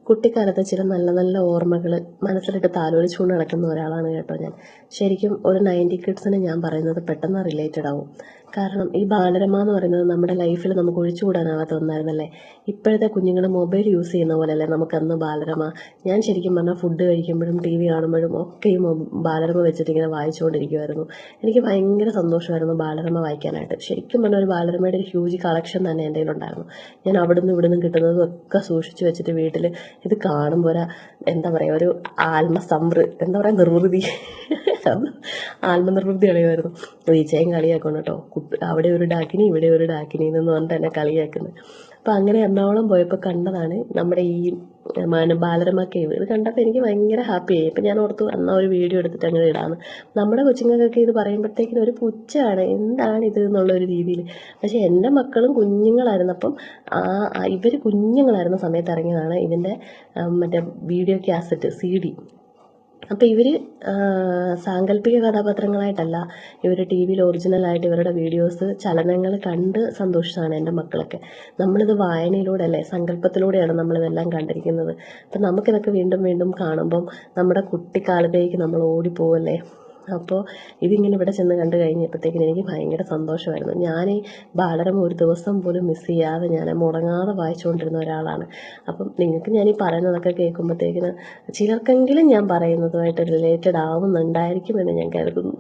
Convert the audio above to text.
കുട്ടിക്കാലത്തെ ചില നല്ല നല്ല ഓർമ്മകൾ മനസ്സിലിട്ട് താലോലിച്ചുകൊണ്ട് നടക്കുന്ന ഒരാളാണ് കേട്ടോ ഞാൻ. ശരിക്കും ഒരു 90 കിഡ്സിന് ഞാൻ പറയുന്നത് പെട്ടെന്ന് റിലേറ്റഡ് ആവും. കാരണം ഈ ബാലരമ എന്ന് പറയുന്നത് നമ്മുടെ ലൈഫിൽ നമുക്ക് ഒഴിച്ചുകൂടാനാവാത്ത ഒന്നായിരുന്നല്ലേ. ഇപ്പോഴത്തെ കുഞ്ഞുങ്ങൾ മൊബൈൽ യൂസ് ചെയ്യുന്ന പോലെയല്ലേ നമുക്കന്ന് ബാലരമ. ഞാൻ ശരിക്കും പറഞ്ഞാൽ ഫുഡ് കഴിക്കുമ്പോഴും ടി വി കാണുമ്പോഴും ഒക്കെ ഈ ബാലരമ വെച്ചിട്ട് ഇങ്ങനെ വായിച്ചുകൊണ്ടിരിക്കുമായിരുന്നു. എനിക്ക് ഭയങ്കര സന്തോഷമായിരുന്നു ബാലരമ വായിക്കാനായിട്ട്. ശരിക്കും പറഞ്ഞാൽ ഒരു ബാലരമയുടെ ഒരു ഹ്യൂജ് കളക്ഷൻ തന്നെ എൻ്റെ കയ്യിലുണ്ടായിരുന്നു. ഞാൻ അവിടുന്ന് ഇവിടുന്ന് കിട്ടുന്നതൊക്കെ സൂക്ഷിച്ച് വെച്ചിട്ട് വീട്ടിൽ ഇത് കാണുമ്പോൾ എന്താ പറയുക, ഒരു എന്താ പറയുക, നിർവൃതി ആത്മനിർവൃത്തി കളിയായിരുന്നു. വീച്ചയും കളിയാക്കണം കേട്ടോ. അവിടെ ഒരു ഡാക്കിനി ഇവിടെ ഒരു ഡാക്കിനി എന്ന് പറഞ്ഞിട്ട് എന്നെ കളിയാക്കുന്നത്. അപ്പം അങ്ങനെ എറണാകുളം പോയപ്പോൾ കണ്ടതാണ് നമ്മുടെ ഈ ബാലരമ കേവ്. ഇത് കണ്ടപ്പോൾ എനിക്ക് ഭയങ്കര ഹാപ്പിയായി. അപ്പം ഞാൻ ഓർത്തു എന്നാൽ ഒരു വീഡിയോ എടുത്തിട്ട് അങ്ങനെ ഇടാമെന്ന്. നമ്മുടെ കൊച്ചുങ്ങൾക്കൊക്കെ ഇത് പറയുമ്പോഴത്തേക്കിനും ഒരു പുച്ഛമാണ്, എന്താണ് ഇത് എന്നുള്ളൊരു രീതിയിൽ. പക്ഷേ എൻ്റെ മക്കളും കുഞ്ഞുങ്ങളായിരുന്നപ്പം ഇവർ കുഞ്ഞുങ്ങളായിരുന്ന സമയത്ത് ഇറങ്ങിയതാണ് ഇതിൻ്റെ മറ്റേ വീഡിയോ കാസറ്റ് CD. അപ്പോൾ ഇവർ സാങ്കല്പിക കഥാപാത്രങ്ങളായിട്ടല്ല, ഇവർ ടി വിയിൽ ഒറിജിനലായിട്ട് ഇവരുടെ വീഡിയോസ് ചലനങ്ങൾ കണ്ട് സന്തോഷിച്ചതാണ് എൻ്റെ മക്കളൊക്കെ. നമ്മളിത് വായനയിലൂടെ അല്ലേ, സങ്കല്പത്തിലൂടെയാണ് നമ്മളിതെല്ലാം കണ്ടിരിക്കുന്നത്. അപ്പം നമുക്കിതൊക്കെ വീണ്ടും വീണ്ടും കാണുമ്പം നമ്മുടെ കുട്ടിക്കാലത്തേക്ക് നമ്മൾ ഓടിപ്പോവല്ലേ. അപ്പോൾ ഇതിങ്ങനെ ഇവിടെ ചെന്ന് കണ്ടു കഴിഞ്ഞപ്പോഴത്തേക്കിന് എനിക്ക് ഭയങ്കര സന്തോഷമായിരുന്നു. ഞാൻ ഈ ബാലരമ ഒരു ദിവസം പോലും മിസ് ചെയ്യാതെ ഞാൻ മുടങ്ങാതെ വായിച്ചുകൊണ്ടിരുന്ന ഒരാളാണ്. അപ്പം നിങ്ങൾക്ക് ഞാൻ ഈ പറയുന്നതൊക്കെ കേൾക്കുമ്പോഴത്തേക്കിന് ചിലർക്കെങ്കിലും ഞാൻ പറയുന്നതുമായിട്ട് റിലേറ്റഡ് ആവുന്നുണ്ടായിരിക്കുമെന്ന് ഞാൻ കരുതുന്നു.